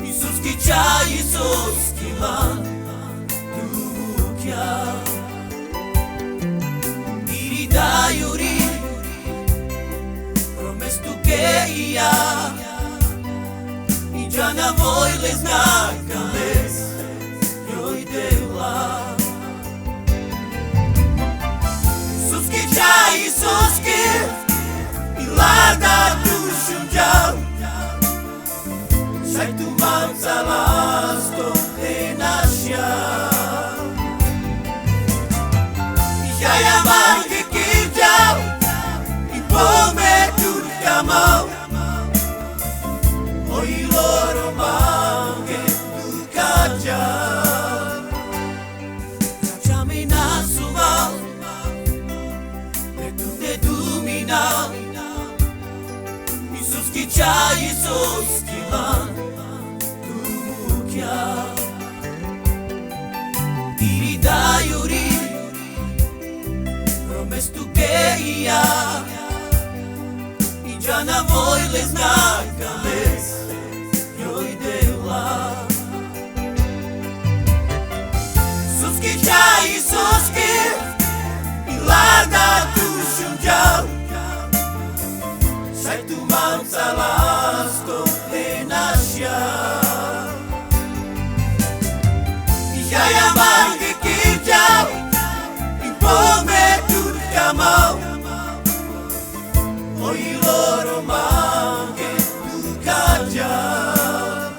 Iisus kichaa, Iisus kiman tukya Irida yuri Promes tu que ia I jana voi les nakales Joj dela Iisus kichaa, Iisus kif Ilada dušum džal Sai tu mam zalas to te nasia Ja ja mange kidjal I pome turka mau Oi loro mange turka djal Racciami nasuval Petunde duminal Iisus kichaa, Iisus kiman Irida yuri Promes tu que ia I jana voi les nakales Joj dela Iisus kichaa, Iisus kif Ilada dušum djal Sai tu mam zalas to te nasia Ja ja mange kidjal I pome turka mau Oi loro mange turka djal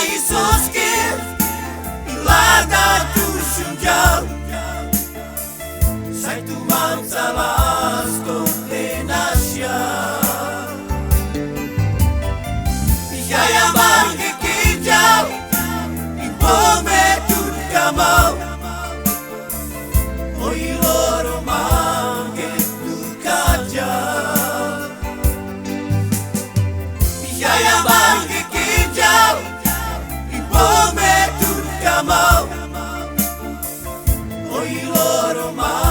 Iisus kif Ilada dušum djal Sai tu mam zalas to te nasia Ja ja mange kidjal I pome turka mau Oi loro mange turka djal Ja ja mange kidjal Pome turka mau Oi loro mau